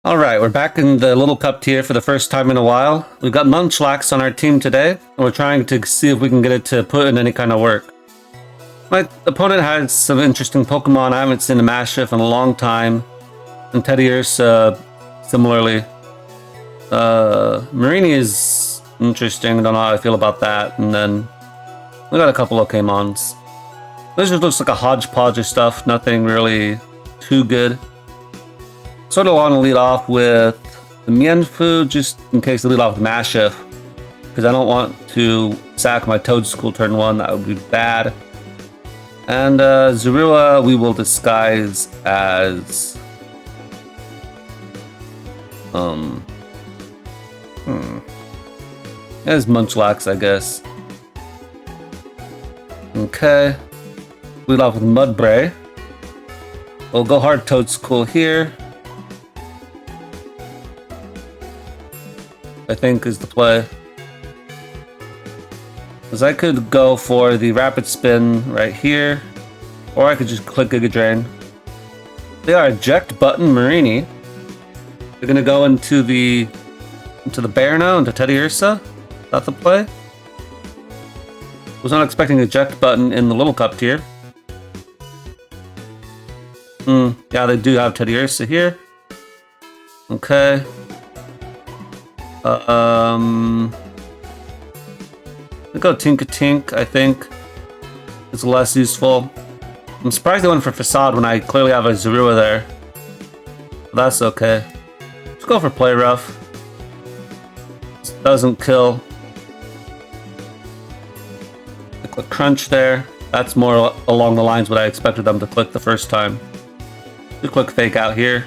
Alright, we're back in the little cup tier for the first time in a while. We've got Munchlax on our team today, and we're trying to see if we can get it to put in any kind of work. My opponent has some interesting Pokemon. I haven't seen a Mashiff in a long time. And Teddiursa, similarly. Marini is interesting. I don't know how I feel about that. And then we got a couple of Pokemons. This just looks like a hodgepodge of stuff. Nothing really too good. Sort of want to lead off with the Mienfoo, just in case they lead off with Mashiff, because I don't want to sack my Toedscool turn 1, that would be bad. And Zorua we will disguise as... as Munchlax, I guess. Okay. Lead off with Mudbray. We'll go hard Toedscool here. I think is the play. Because I could go for the Rapid Spin right here, or I could just click Giga Drain. They are Eject Button Marini. They're gonna go into the bear now, into Teddiursa. Is that the play? Was not expecting Eject Button in the little cup tier. Yeah, they do have Teddiursa here. Okay. We go Tink-a-Tink, I think. It's less useful. I'm surprised they went for Facade when I clearly have a Zorua there. But that's okay. Let's go for Play Rough. This doesn't kill. I click Crunch there. That's more along the lines what I expected them to click the first time. We click Fake Out here.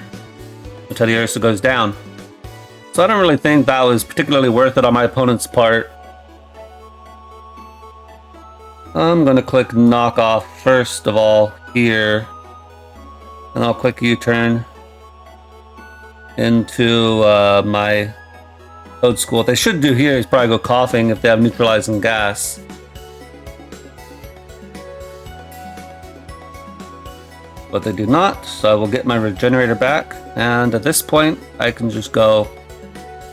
The Teddiursa goes down. So I don't really think that was particularly worth it on my opponent's part. I'm gonna click Knock Off first of all here. And I'll click U-turn into my Toedscool. What they should do here is probably go Coughing if they have Neutralizing Gas. But they do not, so I will get my Regenerator back. And at this point, I can just go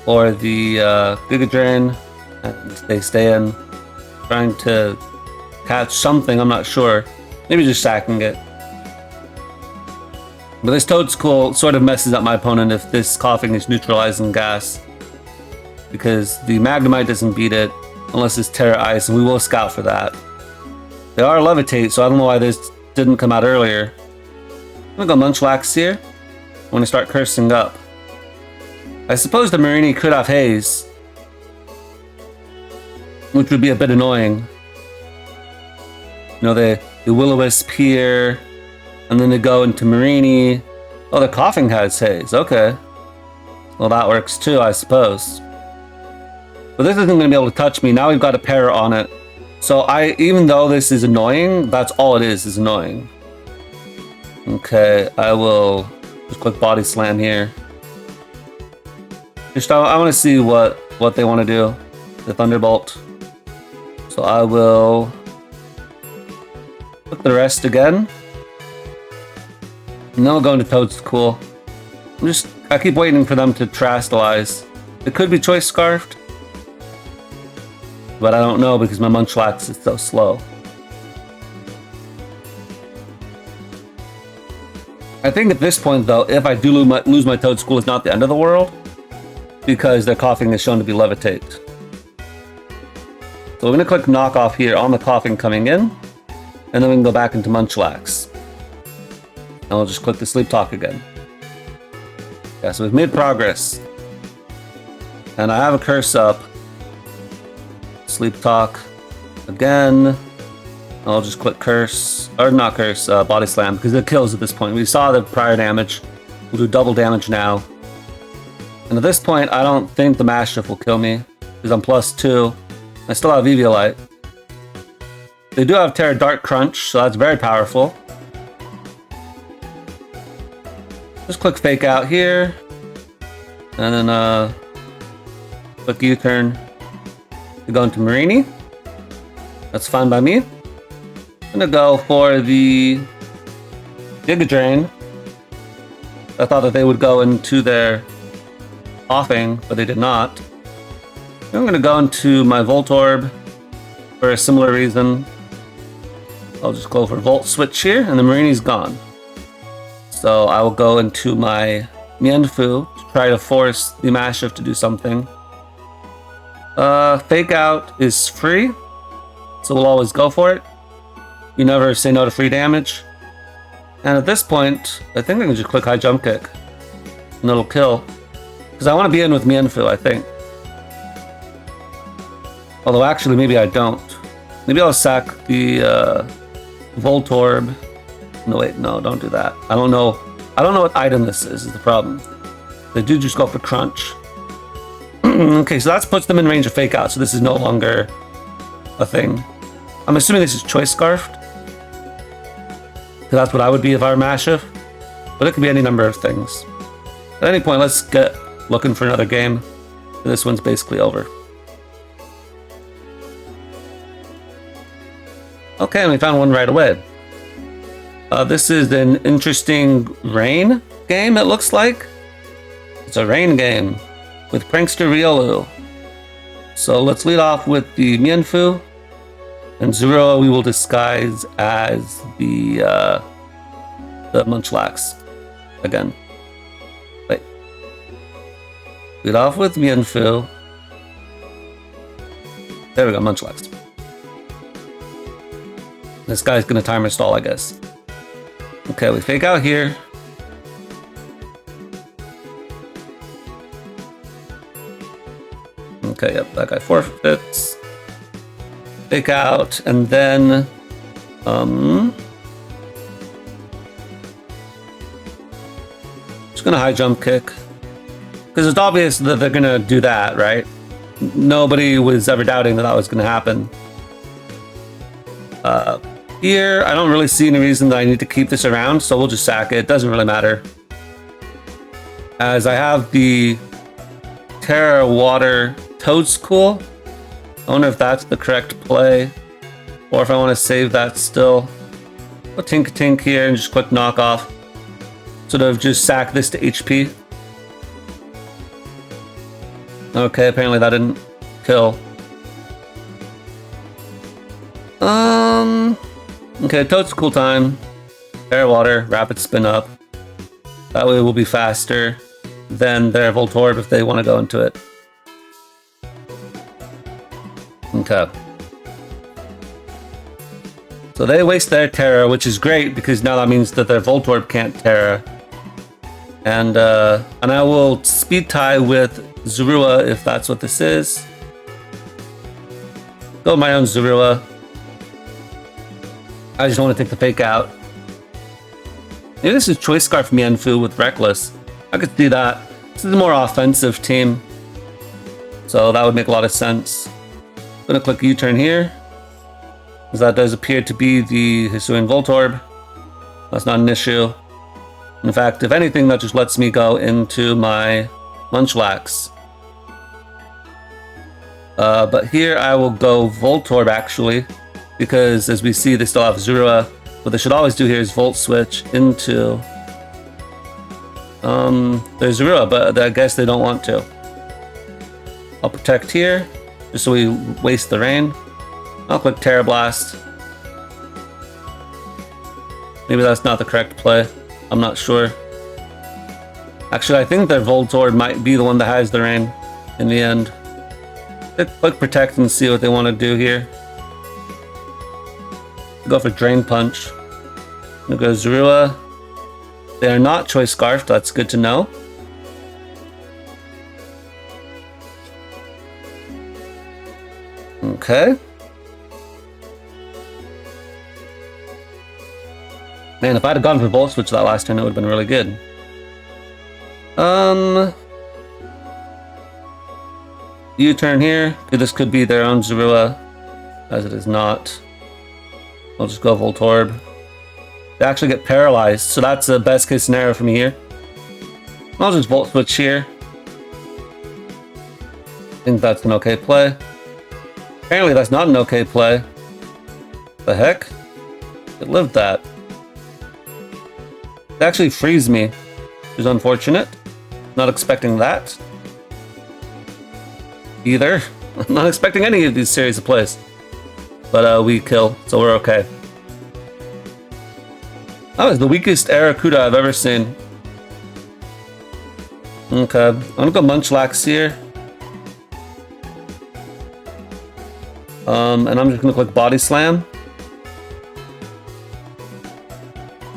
for the Giga Drain, and they stay in, trying to catch something, I'm not sure. Maybe just sacking it. But this Toedscool sort of messes up my opponent if this Coughing is Neutralizing Gas, because the Magnemite doesn't beat it unless it's Terra Ice, and we will scout for that. They are Levitate, so I don't know why this didn't come out earlier. I'm gonna go Munchlax here. I'm gonna start cursing up. I suppose the Marini could have Haze, which would be a bit annoying. You know, the Will-O-Wisp here, and then they go into Marini. Oh, the Coughing has Haze, okay. Well, that works too, I suppose. But this isn't going to be able to touch me. Now we've got a Para on it. So even though this is annoying, that's all it is annoying. Okay, I will just click Body Slam here. Just I want to see what they want to do. The Thunderbolt. So I will put the rest again. And then we'll go into Toedscool. I keep waiting for them to Terastallize. It could be Choice Scarfed, but I don't know because my Munchlax is so slow. I think at this point though, if I do lose my Toedscool, it's not the end of the world, because their Coughing is shown to be Levitate. So we're going to click Knock Off here on the Coughing coming in, and then we can go back into Munchlax. And we'll just click the Sleep Talk again. Yeah, so we've made progress. And I have a curse up. Sleep Talk again. I'll just click Curse, or not Curse, Body Slam, because it kills at this point. We saw the prior damage. We'll do double damage now. And at this point, I don't think the Mashiff will kill me, because I'm +2. I still have Eviolite. They do have Terra Dark Crunch, so that's very powerful. Just click Fake Out here, and then click U-turn to go into Marini. That's fine by me. I'm gonna go for the Giga Drain. I thought that they would go into their coughing, but they did not. I'm going to go into my Voltorb for a similar reason. I'll just go for Volt Switch here, and the Marini's gone. So I will go into my Mienfoo to try to force the Mashup to do something. Fake Out is free, so we'll always go for it. You never say no to free damage. And at this point, I think I can just click High Jump Kick, and it'll kill. Because I want to be in with Mienfoo, I think. Although actually, maybe I don't. Maybe I'll sack the Voltorb. No, wait, no, don't do that. I don't know what item this is the problem. They do just go for Crunch. Okay, so that puts them in range of Fake Out, so this is no longer a thing. I'm assuming this is Choice Scarfed. Because that's what I would be if I were Mashup. But it could be any number of things. At any point, let's get looking for another game. This one's basically over. Okay, and we found one right away. This is an interesting rain game, it looks like. It's a rain game with Prankster Riolu. So let's lead off with the Mienfoo. And Zorua we will disguise as the Munchlax again. Wait. Lead off with Mienfoo. There we go, Munchlax. This guy's gonna timer stall, I guess. Okay, we Fake Out here. Okay, yep, that guy forfeits. Fake Out, and then just gonna High Jump Kick. Because it's obvious that they're gonna do that, right? Nobody was ever doubting that was gonna happen. Here, I don't really see any reason that I need to keep this around, so we'll just sack it. It doesn't really matter. As I have the Tera Water Toadscool. I wonder if that's the correct play, or if I want to save that still. I'll Tink here and just quick knock off. Sort of just sack this to HP. Okay, apparently that didn't kill. Okay, Toadscool time. Tera Water, Rapid Spin up. That way we'll be faster than their Voltorb if they want to go into it. Okay. So they waste their Tera, which is great because now that means that their Voltorb can't Tera. And I will speed tie with Zorua if that's what this is. Go my own Zorua. I just want to take the Fake Out. Maybe this is Choice Scarf Mienfoo with Reckless. I could see that. This is a more offensive team. So that would make a lot of sense. I'm gonna click U-turn here. Because that does appear to be the Hisuian Voltorb. That's not an issue. In fact, if anything, that just lets me go into my Munchlax. But here I will go Voltorb actually. Because as we see, they still have Zorua. What they should always do here is Volt Switch into there's Zorua, but I guess they don't want to. I'll protect here, just so we waste the rain. I'll click Terra Blast. Maybe that's not the correct play. I'm not sure. Actually, I think their Voltorb might be the one that has the rain in the end. Click Protect and see what they want to do here. Go for Drain Punch. I'm gonna go Zorua. They are not Choice Scarf, that's good to know. Okay. Man, if I'd have gone for Volt Switch that last turn, it would have been really good. U-turn here. This could be their own Zorua, as it is not. I'll just go Voltorb. They actually get paralyzed, so that's the best case scenario for me here. I'll just Volt Switch here. I think that's an okay play. Apparently that's not an okay play. The heck? It lived that. It actually frees me, which is unfortunate. Not expecting that. either. I'm not expecting any of these series of plays. But we kill, so we're okay. That was the weakest Aracuda I've ever seen. Okay, I'm gonna go Munchlax here. And I'm just gonna click Body Slam.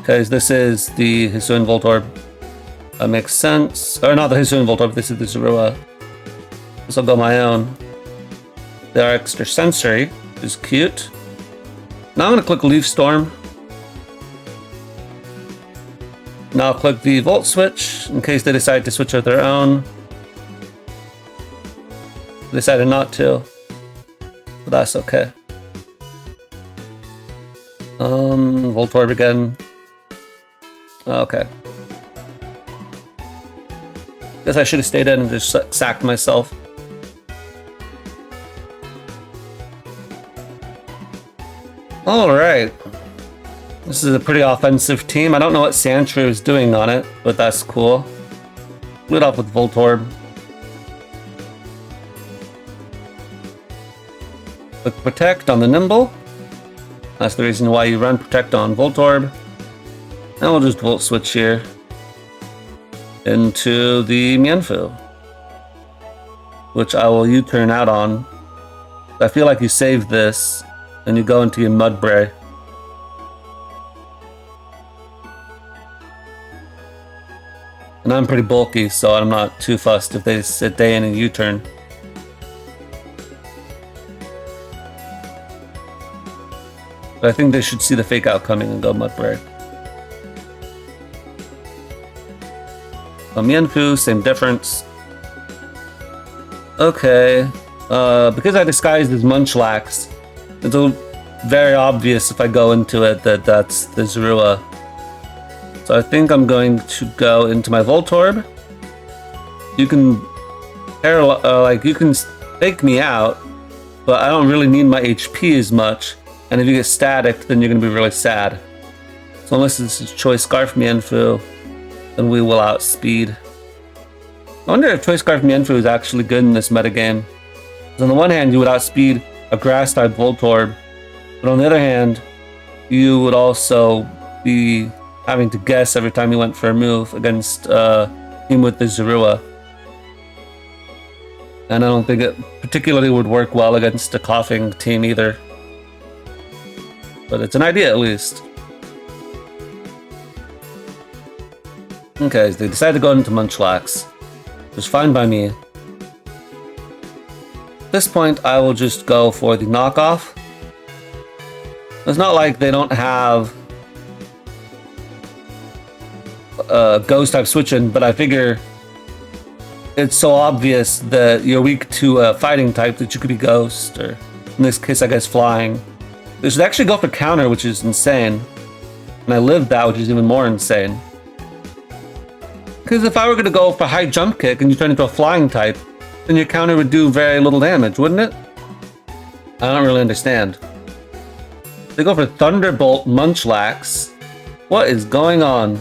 Okay, so this is the Hisuian Voltorb. That makes sense. Or not the Hisuian Voltorb, this is the Zorua. This will go my own. They are extra sensory, which is cute. Now I'm gonna click Leaf Storm. Now I'll click the Volt Switch in case they decide to switch out their own. They decided not to, but that's okay. Voltorb again. Okay. Guess I should have stayed in and just sacked myself. Alright. This is a pretty offensive team. I don't know what Sandshrew is doing on it, but that's cool. Lead off with Voltorb. Click Protect on the Nimble. That's the reason why you run Protect on Voltorb. And we'll just Volt Switch here into the Mienfoo, which I will U-turn out on. I feel like you save this and you go into your Mudbray. And I'm pretty bulky, so I'm not too fussed if they stay in a U-turn. But I think they should see the Fake Out coming and go Mudbray. Mienfoo, same difference. Okay. Because I disguised as Munchlax, it's very obvious if I go into it that that's the Zorua. So I think I'm going to go into my Voltorb. You can you can fake me out, but I don't really need my HP as much. And if you get static, then you're going to be really sad. So unless this is Choice Scarf Mienfoo, then we will outspeed. I wonder if Choice Scarf Mienfoo is actually good in this metagame. Because on the one hand, you would outspeed a Grass-type Voltorb, but on the other hand, you would also be having to guess every time you went for a move against a team with the Zorua. And I don't think it particularly would work well against a Coughing team either. But it's an idea at least. Okay, so they decided to go into Munchlax, which is fine by me. At this point, I will just go for the knockoff. It's not like they don't have Ghost type switching, but I figure it's so obvious that you're weak to a fighting type that you could be Ghost, or in this case, I guess Flying. They should actually go for counter, which is insane. And I lived that, which is even more insane. Because if I were going to go for high jump kick and you turn into a flying type, then your counter would do very little damage, wouldn't it? I don't really understand. They go for Thunderbolt Munchlax. What is going on?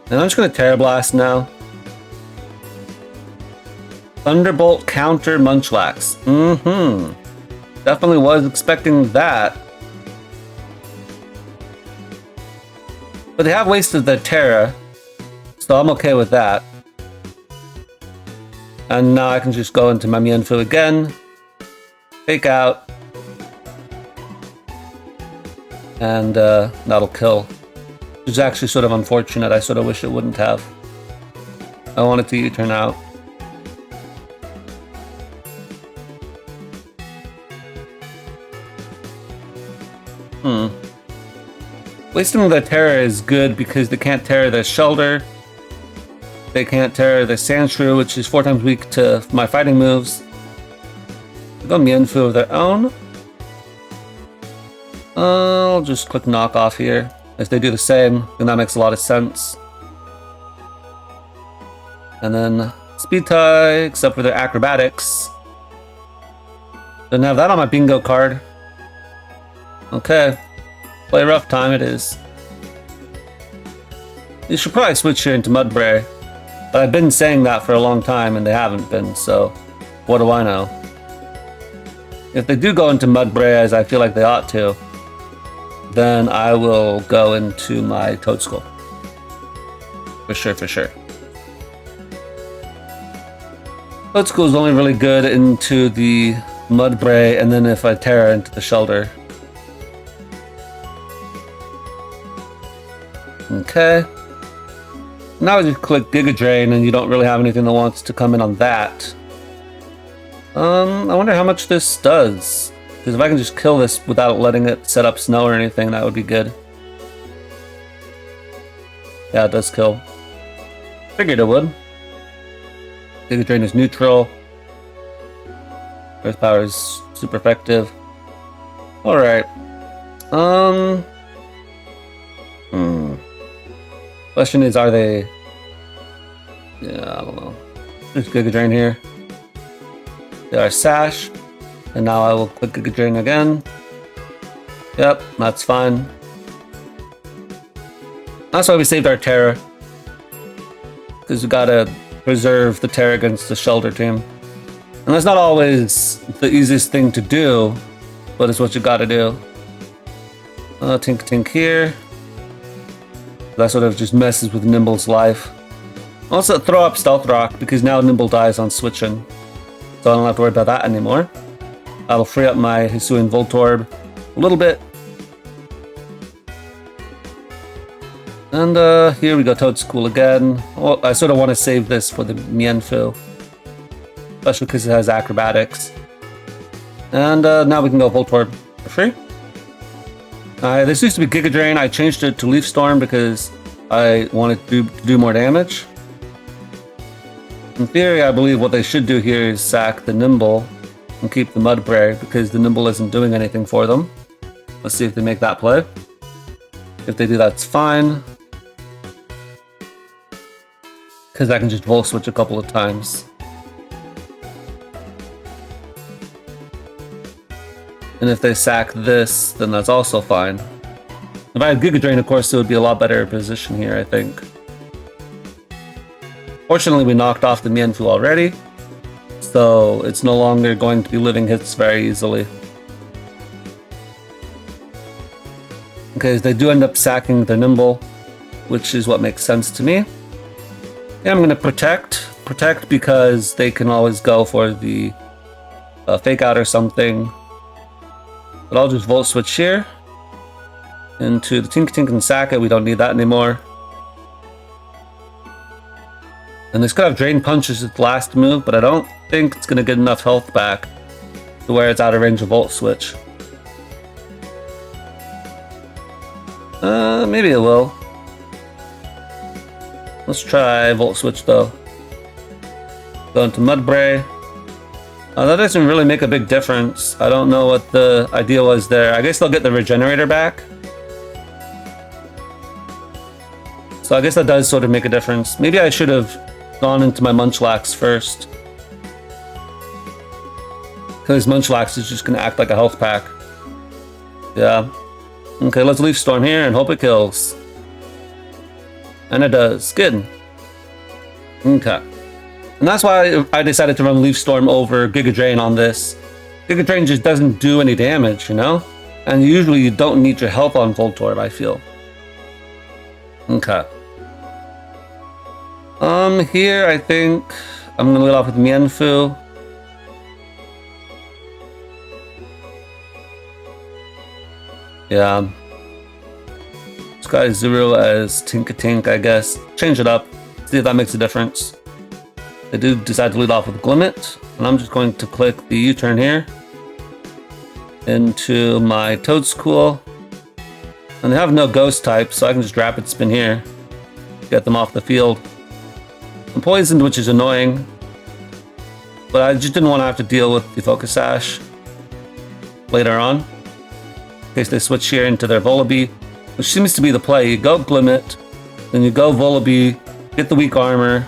And I'm just going to Tera Blast now. Thunderbolt counter Munchlax. Definitely was expecting that. But they have wasted their Terra, so I'm okay with that. And now I can just go into my Mienfoo again. Fake out. And that'll kill. Which is actually sort of unfortunate. I sort of wish it wouldn't have. I wanted to U-turn out. Wasting the Terra is good because they can't Terra the Shelter. They can't Terra the Sandshrew, which is 4 times weak to my fighting moves. They go Mienfoo of their own. I'll just click knock off here. If they do the same, then that makes a lot of sense. And then Speed Tie, except for their Acrobatics. Didn't have that on my bingo card. Okay. Play rough time it is. You should probably switch here into Mudbray. But I've been saying that for a long time and they haven't been, so What do I know? If they do go into Mudbray, as I feel like they ought to, then I will go into my Toadstool. For sure, for sure. Toadstool is only really good into the Mudbray, and then if I Tera into the Shelter. Okay. Now I just click Giga Drain, and you don't really have anything that wants to come in on that. I wonder how much this does. Because if I can just kill this without letting it set up snow or anything, that would be good. Yeah, it does kill. Figured it would. Giga Drain is neutral. Earth Power is super effective. Alright. Question is, are they... Yeah, I don't know. There's Giga Drain here. They are Sash. And now I will click Giga Drain again. Yep, that's fine. That's why we saved our Tera. Because we gotta preserve the Tera against the Shelter team. And that's not always the easiest thing to do, but it's what you gotta do. Tink Tink here. That sort of just messes with Nimble's life. Also throw up Stealth Rock, because now Nimble dies on switching. So I don't have to worry about that anymore. I'll free up my Hisuian Voltorb a little bit. And here we go, Toadstool again. Oh, I sort of want to save this for the Mienfoo. Especially because it has acrobatics. And now we can go Voltorb for free. This used to be Giga Drain. I changed it to Leaf Storm because I wanted to do more damage. In theory, I believe what they should do here is sack the Nimble and keep the Mudbray because the Nimble isn't doing anything for them. Let's see if they make that play. If they do, that's fine. Because I can just Volt Switch a couple of times. And if they sack this, then that's also fine. If I had Giga Drain, of course, it would be a lot better position here, I think. Fortunately, we knocked off the Mienfoo already, so it's no longer going to be living hits very easily. Okay, they do end up sacking the Nimble, which is what makes sense to me. Yeah, I'm going to Protect. Protect because they can always go for the Fake Out or something. But I'll just Volt Switch here into the Tink Tink and sack it. We don't need that anymore. And this could have Drain Punch as its last move, but I don't think it's going to get enough health back to where it's out of range of Volt Switch. Maybe it will. Let's try Volt Switch though. Go into Mudbray. That doesn't really make a big difference. I don't know what the idea was there. I guess they'll get the Regenerator back. So I guess that does sort of make a difference. Maybe I should have gone into my Munchlax first. Because Munchlax is just going to act like a health pack. Yeah. Okay, let's Leaf Storm here and hope it kills. And it does. Good. Okay. And that's why I decided to run Leaf Storm over Giga Drain on this. Giga Drain just doesn't do any damage, you know? And usually you don't need your health on Voltorb, I feel. Okay. Here I think I'm gonna lead off with Mienfoo. Yeah. Sky Zero as Tink-a-Tink, I guess. Change it up. See if that makes a difference. I do decide to lead off with Glimmet, and I'm just going to click the U-turn here into my Toadstool. And they have no ghost type, so I can just Rapid Spin here, get them off the field. I'm poisoned, which is annoying, but I just didn't want to have to deal with the Focus Sash later on, in case they switch here into their Volibee, which seems to be the play. You go Glimmet, then you go Volibee, get the weak armor.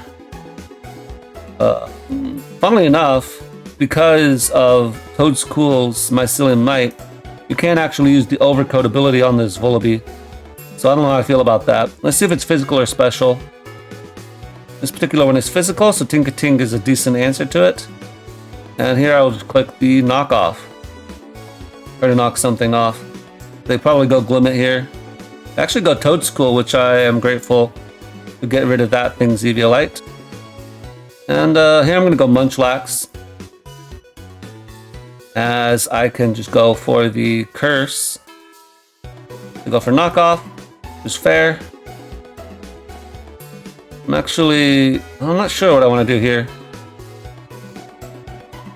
Funnily enough, because of Toadstool's Mycelium Might, you can't actually use the Overcoat ability on this Volibee. So I don't know how I feel about that. Let's see if it's physical or special. This particular one is physical, so Tink-a-Tink is a decent answer to it. And here I'll just click the knock off. Try to knock something off. They probably go Glimmet here. They actually go Toadschool, which I am grateful to get rid of that thing's Eviolite. And here I'm going to go Munchlax, as I can just go for the curse. I go for knockoff, which is fair. I'm not sure what I want to do here.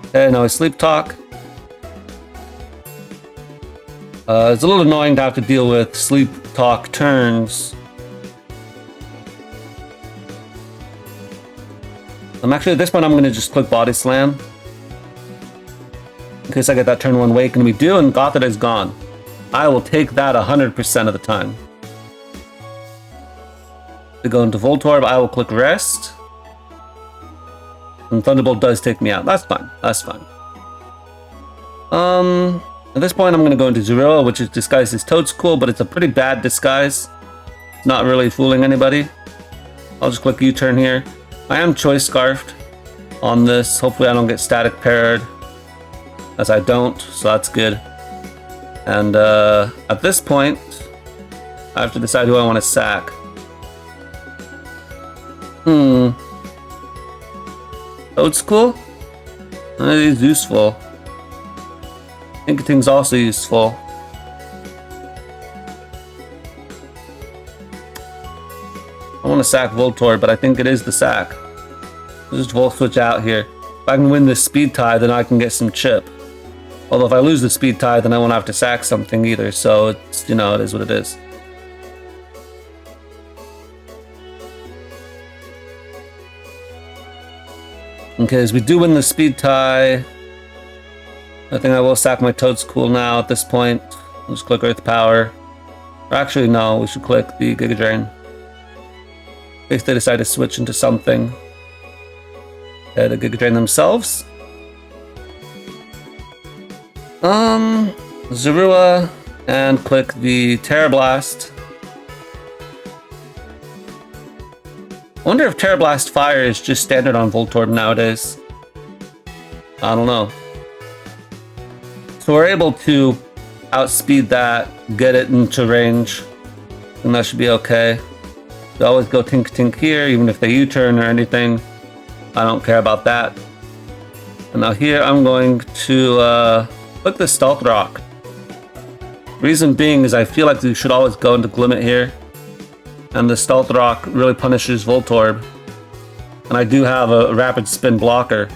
Okay, now I sleep talk. It's a little annoying to have to deal with sleep talk turns. Actually, at this point, I'm going to just click Body Slam, in case I get that turn 1 wake, and we do, and Gothita is gone. I will take that 100% of the time. To go into Voltorb, I will click Rest. And Thunderbolt does take me out. That's fine. That's fine. At this point, I'm going to go into Zorua, which is disguised as Toadschool, but it's a pretty bad disguise. It's not really fooling anybody. I'll just click U-turn here. I am Choice Scarfed on this. Hopefully I don't get static paired, as I don't, so that's good. And at this point, I have to decide who I want to sack. Toadschool? He's useful. Inketing's also useful. I want to sack Voltorb, but I think it is the sack. I'll just Volt Switch out here. If I can win this speed tie, then I can get some chip. Although if I lose the speed tie, then I won't have to sack something either, so it's, you know, it is what it is. Okay, as we do win the speed tie, I think I will sack my Toadschool now at this point. I'll just click Earth Power. Or actually, no, we should click the Giga Drain. In case they decide to switch into something. Okay, the Giga Drain themselves. Zorua, and click the Tera Blast. I wonder if Tera Blast Fire is just standard on Voltorb nowadays. I don't know. So we're able to outspeed that, get it into range, and that should be okay. We always go Tink Tink here, even if they U-turn or anything. I don't care about that. And now here I'm going to click the Stealth Rock. Reason being is I feel like we should always go into Glimmet here. And the Stealth Rock really punishes Voltorb. And I do have a Rapid Spin blocker.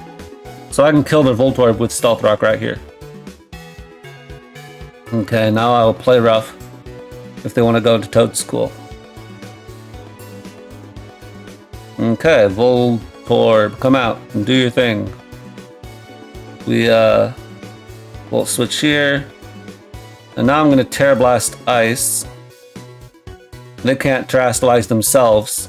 So I can kill the Voltorb with Stealth Rock right here. Okay, now I will play rough if they want to go into Toadschool. Okay, Voltorb, come out and do your thing. We Volt Switch here. And now I'm going to Tera Blast Ice. They can't Terastallize themselves.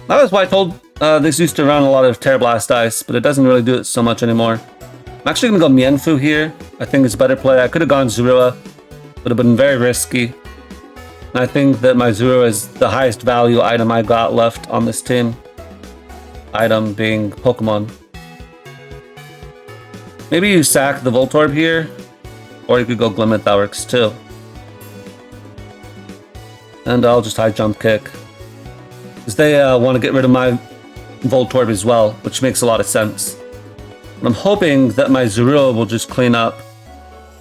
That was why I told this used to run a lot of Tera Blast Ice, but it doesn't really do it so much anymore. I'm actually going to go Mienfoo here. I think it's a better play. I could have gone Zorua, would have been very risky. And I think that my Zorua is the highest value item I got left on this team. Item being Pokemon. Maybe you sack the Voltorb here, or you could go Glimmet, that works too. And I'll just high jump kick. Because they want to get rid of my Voltorb as well, which makes a lot of sense. And I'm hoping that my Zorua will just clean up.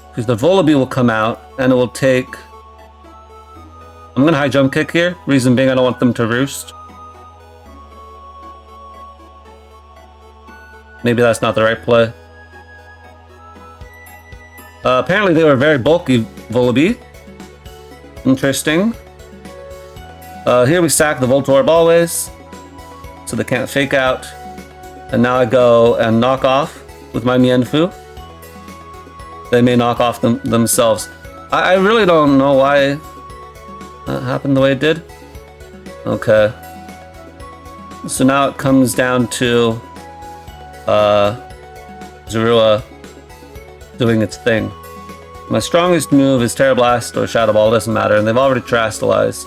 Because the Volibee will come out, and it will take... I'm going to high jump kick here. Reason being I don't want them to roost. Maybe that's not the right play. Apparently they were very bulky Volibee. Interesting. Here we sack the Voltorb always, so they can't fake out. And now I go and knock off with my Mienfoo. They may knock off themselves. I really don't know why that happened the way it did. Okay. So now it comes down to Zorua doing its thing. My strongest move is Tera Blast or Shadow Ball, doesn't matter, and they've already Terastallized.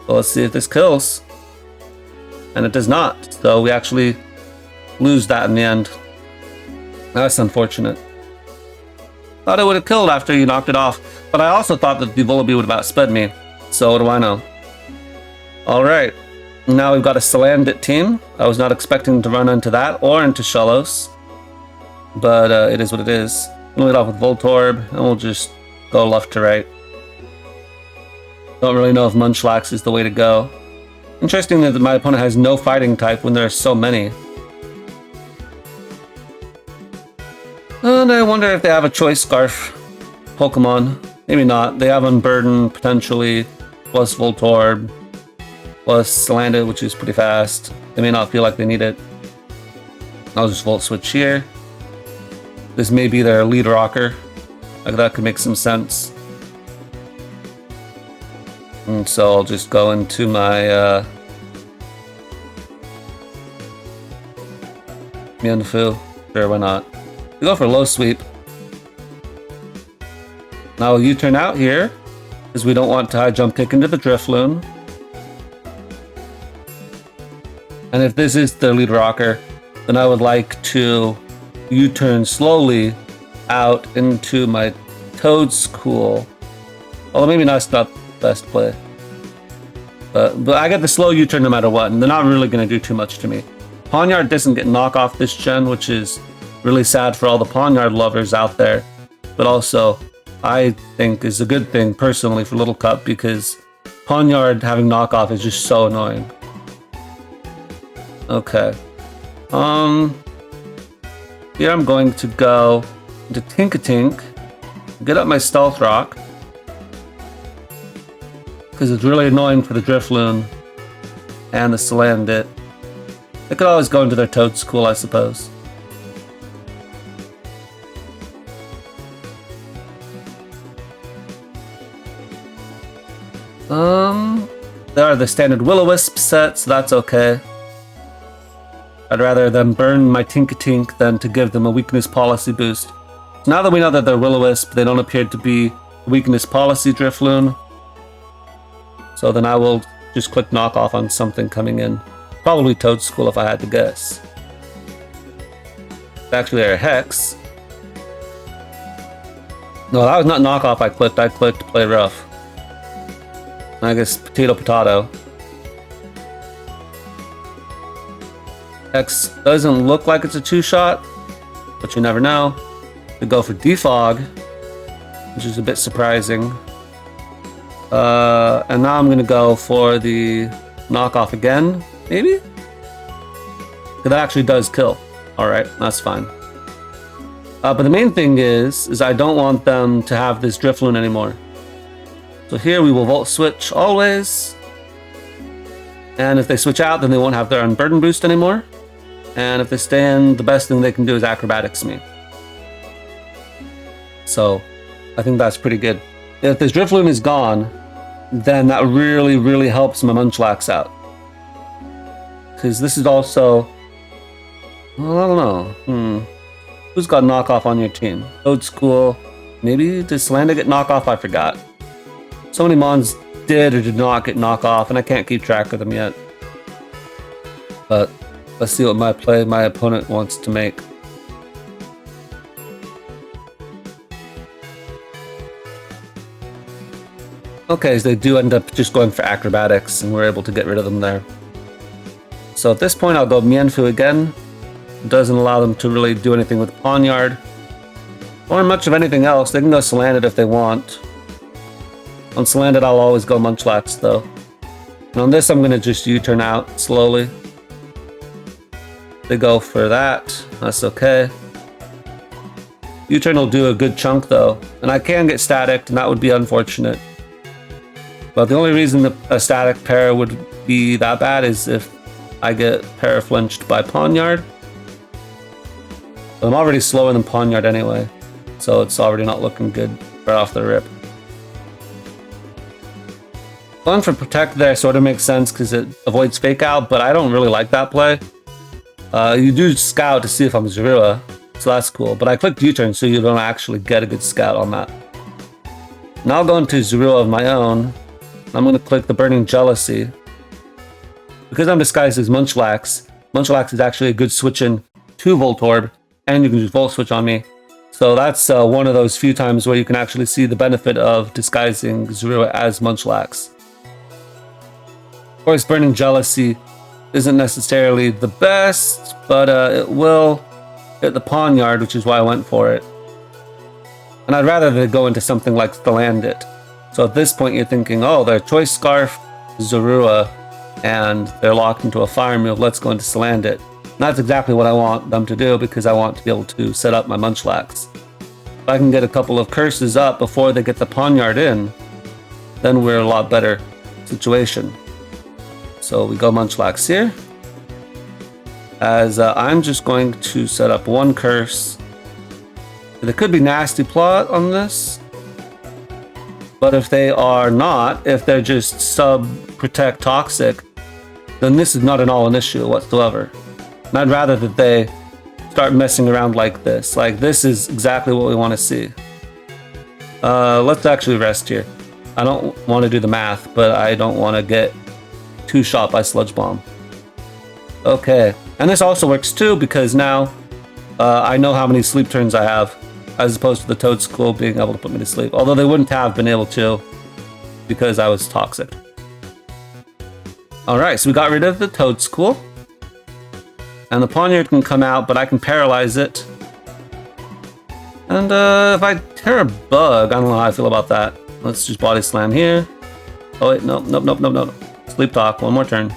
So let's see if this kills. And it does not, so we actually lose that in the end. That's unfortunate. Thought it would have killed after you knocked it off, but I also thought that the Volibee would have outsped me. So what do I know? Alright, now we've got a Salandit team. I was not expecting to run into that or into Shellos, but it is what it is. We'll lead off with Voltorb, and we'll just go left to right. Don't really know if Munchlax is the way to go. Interesting that my opponent has no fighting type when there are so many. And I wonder if they have a Choice Scarf Pokemon. Maybe not. They have Unburden, potentially, plus Voltorb, plus Salandit, which is pretty fast. They may not feel like they need it. I'll just Volt Switch here. This may be their lead rocker. Like, that could make some sense. And so I'll just go into my Mienfoo. Sure, why not? We go for low sweep. Now we'll U-turn out here, because we don't want to high jump kick into the Drifloon. And if this is the lead rocker, then I would like to U-turn slowly out into my Toedscool. Although maybe that's not the best play. But I get the slow U-turn no matter what, and they're not really going to do too much to me. Pawniard doesn't get knockoff this gen, which is really sad for all the Pawniard lovers out there, but also I think is a good thing personally for Little Cup, because Pawniard having knockoff is just so annoying. Okay. Here I'm going to go into Tinkatink, get up my Stealth Rock, because it's really annoying for the Drifloon and the Salandit. They could always go into their Toedscool, I suppose. There are the standard Will-O-Wisp set, so that's okay. I'd rather them burn my Tinkatink than to give them a weakness policy boost. So now that we know that they're Will-O-Wisp, they don't appear to be weakness policy Drifloon. So then I will just click knockoff on something coming in. Probably Toedscool if I had to guess. Actually, they're Hex. No, that was not knockoff I clicked play rough. I guess potato. X doesn't look like it's a two-shot, but you never know. We go for Defog, which is a bit surprising. And now I'm going to go for the knockoff again, maybe? Because that actually does kill. Alright, that's fine. But the main thing is I don't want them to have this Drifloon anymore. So here we will Volt Switch always. And if they switch out, then they won't have their Unburden boost anymore. And if they stay in, the best thing they can do is Acrobatics me. So I think that's pretty good. If this Drifloon is gone, then that really, really helps my Munchlax out. Because this is also... well, I don't know. Who's got knockoff on your team? Toedscool. Maybe does Salandit get knockoff? I forgot. So many Mons did or did not get knockoff, and I can't keep track of them yet. But let's see what my opponent wants to make. Okay, so they do end up just going for Acrobatics, and we're able to get rid of them there. So at this point, I'll go Mienfoo again. It doesn't allow them to really do anything with Pawniard, or much of anything else. They can go Salandit if they want. On Salandit, I'll always go Munchlax, though. And on this, I'm going to just U-turn out slowly. They go for that. That's okay. U-turn will do a good chunk, though. And I can get staticked, and that would be unfortunate. But the only reason that a static para would be that bad is if I get para-flinched by Pawniard. But I'm already slower than Pawniard anyway, so it's already not looking good right off the rip. Going for Protect there sort of makes sense because it avoids Fake Out, but I don't really like that play. You do Scout to see if I'm Zorua, so that's cool. But I clicked U-turn so you don't actually get a good Scout on that. Now I'll go into Zorua of my own. I'm going to click the Burning Jealousy. Because I'm disguised as Munchlax, Munchlax is actually a good switch-in to Voltorb, and you can use Volt Switch on me. So that's one of those few times where you can actually see the benefit of disguising Zorua as Munchlax. Of course, Burning Jealousy isn't necessarily the best, but it will hit the Pawnyard, which is why I went for it. And I'd rather they go into something like Stellandit. So at this point you're thinking, oh, they're Choice Scarf, Zorua, and they're locked into a fire move, let's go into Stellandit. And that's exactly what I want them to do, because I want to be able to set up my Munchlax. If I can get a couple of curses up before they get the Pawnyard in, then we're in a lot better situation. So we go Munchlax here, as I'm just going to set up one curse. There could be Nasty Plot on this, but if they are not, if they're just sub-protect toxic, then this is not at all an issue whatsoever. And I'd rather that they start messing around like this. Like, this is exactly what we want to see. Let's actually rest here. I don't want to do the math, but I don't want to get two-shot by Sludge Bomb. Okay, and this also works too, because now I know how many sleep turns I have, as opposed to the Toad School being able to put me to sleep. Although they wouldn't have been able to, because I was toxic. Alright, so we got rid of the Toad School. And the Pawnyard can come out, but I can paralyze it. And if I Tera Bug, I don't know how I feel about that. Let's just Body Slam here. Oh wait, nope. Sleep Talk, one more turn.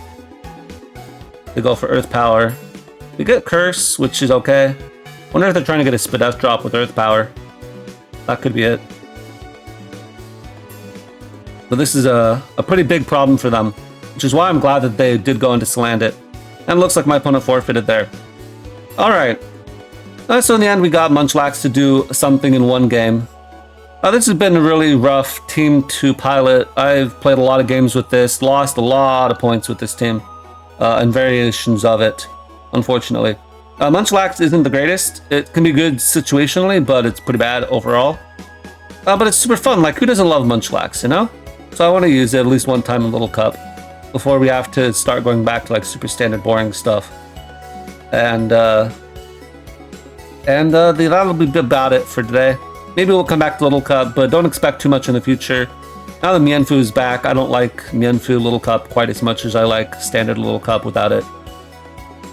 They go for Earth Power. We get Curse, which is okay. Wonder if they're trying to get a Spadef drop with Earth Power. That could be it. But this is a pretty big problem for them, which is why I'm glad that they did go into Stellandit. And it looks like my opponent forfeited there. Alright. So in the end, we got Munchlax to do something in one game. This has been a really rough team to pilot. I've played a lot of games with this, lost a lot of points with this team, and variations of it, unfortunately. Munchlax isn't the greatest. It can be good situationally, but it's pretty bad overall. But it's super fun. Like, who doesn't love Munchlax, you know? So I want to use it at least one time in Little Cup before we have to start going back to like super standard boring stuff. And that'll be about it for today. Maybe we'll come back to Little Cup, but don't expect too much in the future. Now that Mienfoo is back, I don't like Mienfoo Little Cup quite as much as I like standard Little Cup without it.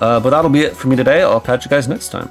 But that'll be it for me today. I'll catch you guys next time.